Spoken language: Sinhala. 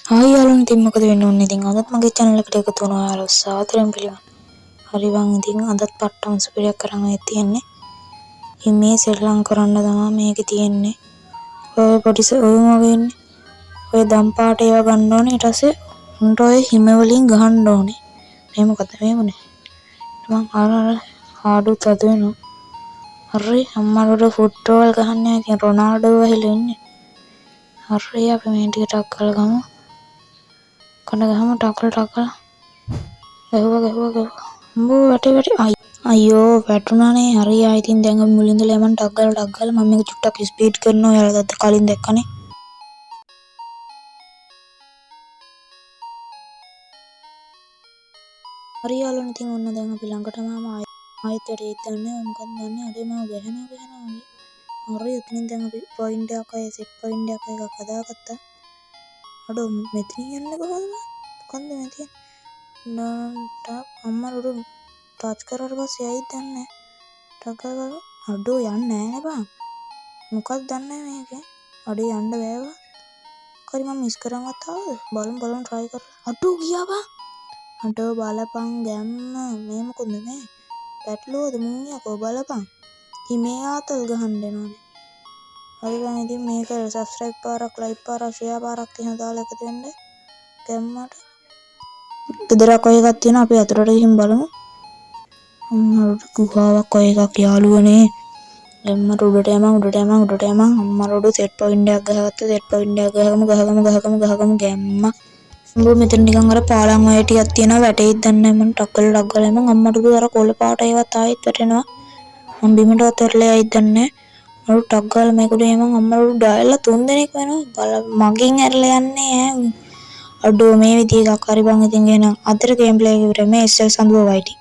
ආයි යාළුවනේ ඉතින් මොකද වෙන්න ඕනේ ඉතින් අදත් මගේ channel එකට එකතු වුණා යාළුවෝ සාදරයෙන් පිළිගන්න. හරි බං ඉතින් අදත් පට්ටම් සුපිරියක් කරන් තියෙන්නේ. හිමේ සෙල්ලම් කරන්න තමයි මේකේ තියෙන්නේ. ඔය පොඩිස ඔය වගේ ඉන්නේ. ඔය දම් පාට ඒවා ගන්න ඕනේ ඊට පස්සේ උන්ට ඔය හිම වලින් ගහන්න ඕනේ. මේ මොකද මේ වුනේ? මං අර ආඩු තද වෙනවා. හරි අම්මලට ෆුට්බෝල් ගහන්නේ ඉතින් රොනාල්ඩෝ වෙලා ඉන්නේ. හරි අපි මේ ටික ටක් කරලා ගමු. කන ගහම ටක්කල ගැහුවා උඹ වැටේ අයියෝ වැටුණානේ හරි ආයි ඉතින් දැන් අපි මුලින්ද ලෙමන් ටක් ගාලා මම මේක චුට්ටක් ස්පීඩ් කරනවා ඔයාලා කලින් දැක්කනේ හරි යාළුවනේ ඉතින් ඔන්න දැන් අපි ළඟටම ආයෙත් වැඩේ දන්නේ මොකක්ද දන්නේ අඩේ මම ගහනවා හරි එතනින් දැන් අපි පොයින්ට් එකක් අය සෙට් පොයින්ට් එකක් හදාගත්තා අඩෝ මෙතනින් යන්නේ කොහොමද මොකන්ද මේ තියෙන්නේ නන්ට අම්මා උඩ ටච් කරලා පස්සේ ඇයිද දන්නේ ටකගල අඩෝ යන්නේ නෑ බං මොකක්ද දන්නේ මේකේ අඩේ යන්න බෑවා කරි මම මිස් කරන්වත් ආවද බලමු try කරලා අඩෝ ගියා බං අඩෝ බලපන් ගැම්ම මේ මොකද මේ පැටලුවද මුංගියකෝ බලපන් හිමේ ආතල් ගහන්න එනවනේ හරි බං ඉතින් මේක subscribe පාරක් like පාරක් share පාරක් එහෙම දාලා එකතු වෙන්න ගැම්මට ගෙදරක් ඔය එකක් තියෙනවා අපි අතරට ගිහින් බලමු අම්මට ගුහාවක් ඔය එකක් යාළුවනේ එම්මට උඩට යමන් අම්මට උඩ සෙට් පොයින්ට් එකක් ගහගත්තා සෙට් පොයින්ට් එකක් ගහගමු ගැම්ම උඹ මෙතන නිකන් අර පාලම් ඔය ටිකක් තියෙනවා වැටෙයිද දන්නේ නැහැ මම ටක්කල යමන් අම්මට උඩ අර කොළ පාට ඒවත් ආයෙත් වැටෙනවා මම බිමට අතරලා යයිද දන්නේ නැහැ අර ටක් ගාලා මේකට යමන් අම්මට උඩ ඩයලා 3 දෙනෙක් වෙනවා මගෙන් ඇරලා යන්නේ ඈ අඩෝ මේ විදිහ එකක් හරි බං ඉතින් එහෙනම් අතර ගේම් ප්ලේ එක ඉවරයි මේ SL සඳුව වයිටි